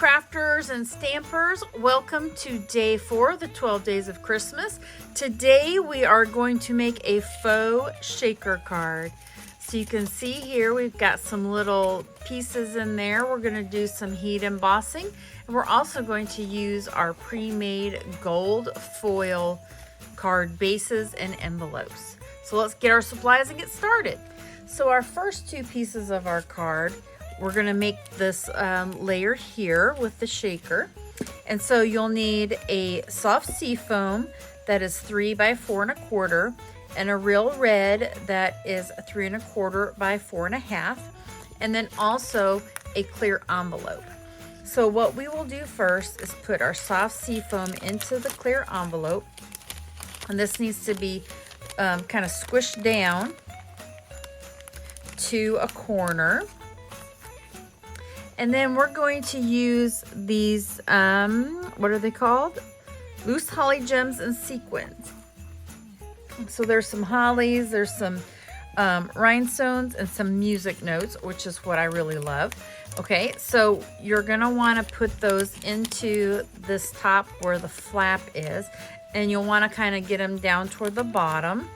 crafters and stampers, welcome to day 4 of the 12 days of Christmas. Today we are going to make a faux shaker card. So you can see here we've got some little pieces in there. We're going to do some heat embossing, and we're also going to use our pre-made gold foil card bases and envelopes. So let's get our supplies and get started. So our first two pieces of our card, we're going to make this layer here with the shaker. And so you'll need a soft sea foam that is 3 by 4 1/4, and a real red that is 3 1/4 by 4 1/2, and then also a clear envelope. So what we will do first is put our soft sea foam into the clear envelope, and this needs to be kind of squished down to a corner. And then we're going to use these, what are they called? Loose holly gems and sequins. So there's some hollies, there's some rhinestones, and some music notes, which is what I really love. Okay, so you're gonna wanna put those into this top where the flap is, and you'll wanna kind of get them down toward the bottom.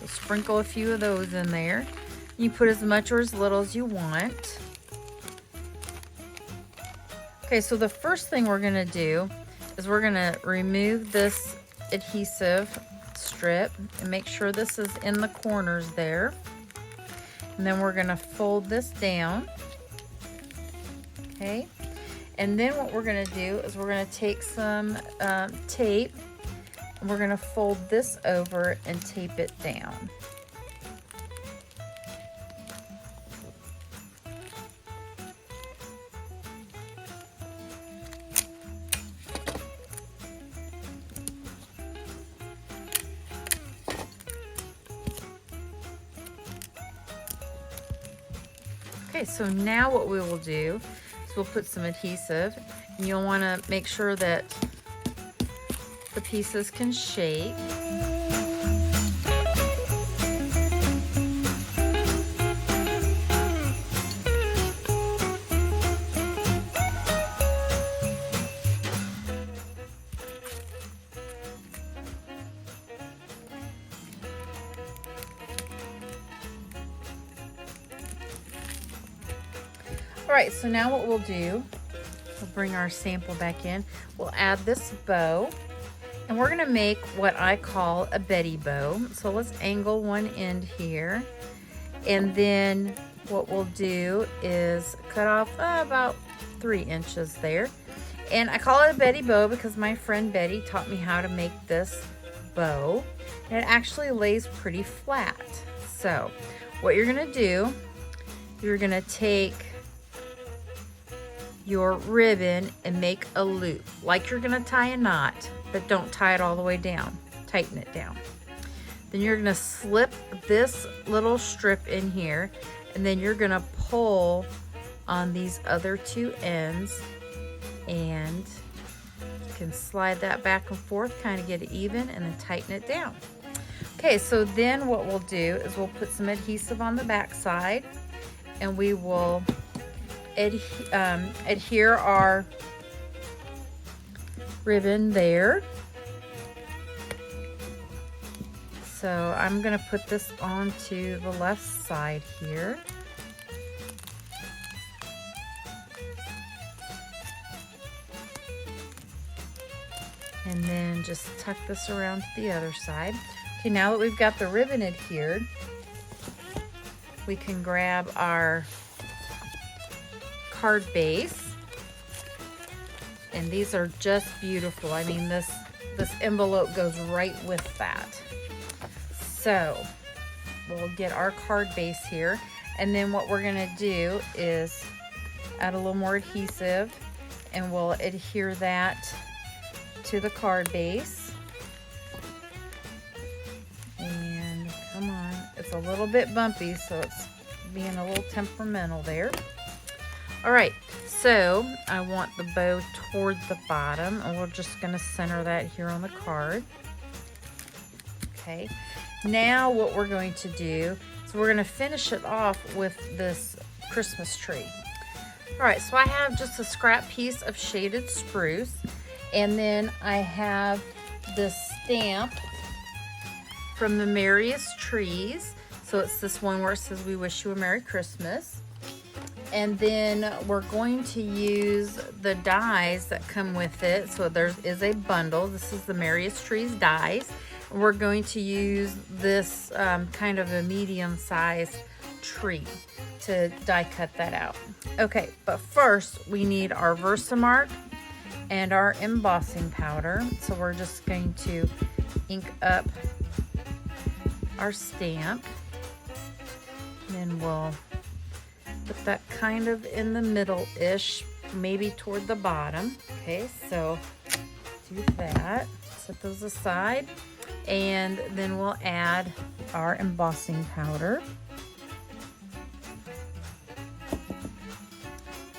Sprinkle a few of those in there. You put as much or as little as you want. Okay, so the first thing we're gonna do is we're gonna remove this adhesive strip and make sure this is in the corners there. And then we're gonna fold this down. Okay, and then what we're gonna do is we're gonna take some tape, and we're gonna fold this over and tape it down. Okay, so now what we will do is we'll put some adhesive, and you'll want to make sure that the pieces can shake. All right, so now what we'll do, we'll bring our sample back in. We'll add this bow, and we're gonna make what I call a Betty bow. So let's angle one end here, and then what we'll do is cut off about 3 inches there. And I call it a Betty bow because my friend Betty taught me how to make this bow, and it actually lays pretty flat. So what you're gonna do, you're gonna take your ribbon and make a loop like you're gonna tie a knot, but don't tie it all the way down, tighten it down. Then you're gonna slip this little strip in here, and then you're gonna pull on these other 2 ends, and you can slide that back and forth, kind of get it even, and then tighten it down. Okay, so then what we'll do is we'll put some adhesive on the back side, and we will adhere our ribbon there. So I'm going to put this onto the left side here. And then just tuck this around to the other side. Okay, now that we've got the ribbon adhered, we can grab our card base, and these are just beautiful. I mean, this envelope goes right with that. So we'll get our card base here, and then what we're gonna do is add a little more adhesive, and we'll adhere that to the card base. And come on, it's a little bit bumpy, so it's being a little temperamental there. All right, so I want the bow toward the bottom, and we're just gonna center that here on the card. Okay, now what we're going to do is So we're gonna finish it off with this Christmas tree. All right, so I have just a scrap piece of shaded spruce, and then I have this stamp from the Merriest Trees. So it's this one where it says, "We wish you a Merry Christmas." And then we're going to use the dies that come with it. So there is a bundle. This is the Merriest Trees dies. And we're going to use this kind of a medium-sized tree to die cut that out. Okay, but first we need our Versamark and our embossing powder. So we're just going to ink up our stamp. And then we'll put that kind of in the middle-ish, maybe toward the bottom. Okay, so do that. Set those aside. And then we'll add our embossing powder.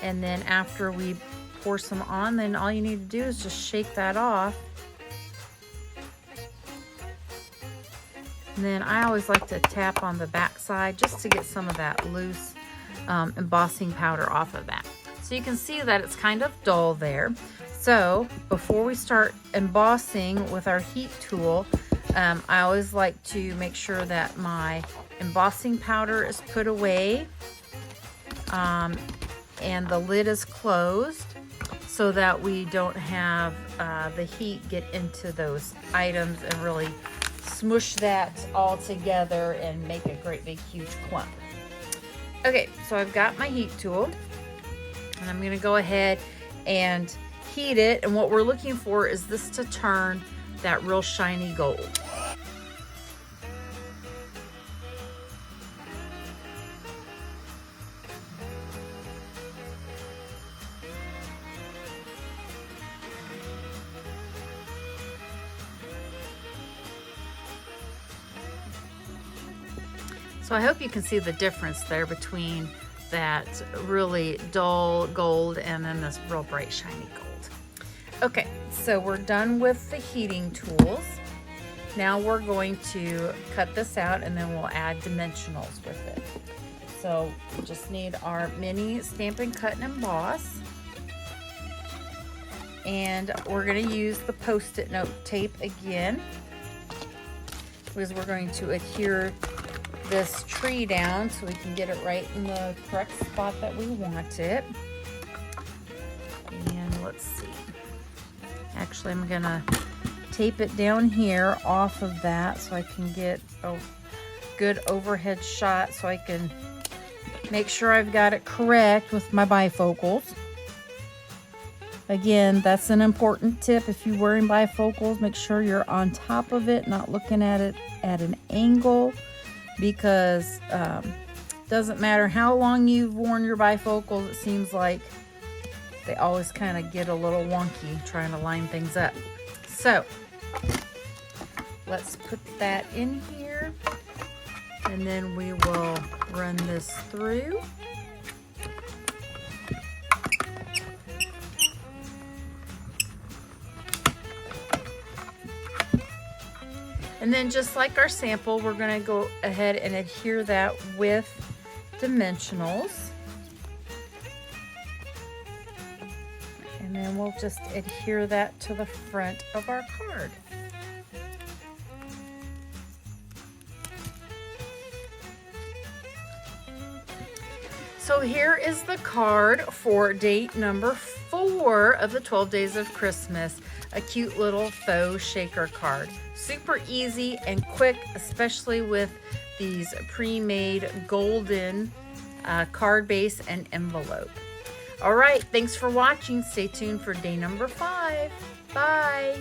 And then after we pour some on, then all you need to do is just shake that off. And then I always like to tap on the back side just to get some of that loose embossing powder off of that. So you can see that it's kind of dull there. So before we start embossing with our heat tool, I always like to make sure that my embossing powder is put away and the lid is closed so that we don't have the heat get into those items and really smush that all together and make a great big huge clump. Okay, so I've got my heat tool and I'm gonna go ahead and heat it, and what we're looking for is this to turn that real shiny gold. So I hope you can see the difference there between that really dull gold and then this real bright shiny gold. Okay, so we're done with the heating tools. Now we're going to cut this out and then we'll add dimensionals with it. So we just need our mini Stampin' Cut and Emboss. And we're going to use the Post-it note tape again, because we're going to adhere this tree down so we can get it right in the correct spot that we want it. And let's see. Actually, I'm gonna tape it down here off of that so I can get a good overhead shot so I can make sure I've got it correct with my bifocals. Again, that's an important tip. If you're wearing bifocals, make sure you're on top of it, not looking at it at an angle, because doesn't matter how long you've worn your bifocals, it seems like they always kind of get a little wonky trying to line things up. So let's put that in here, and then we will run this through. And then just like our sample, we're going to go ahead and adhere that with dimensionals. And then we'll just adhere that to the front of our card. So here is the card for date number 4 of the 12 Days of Christmas. A cute little faux shaker card. Super easy and quick, especially with these pre-made golden card base and envelope. All right, thanks for watching. Stay tuned for day number 5. Bye.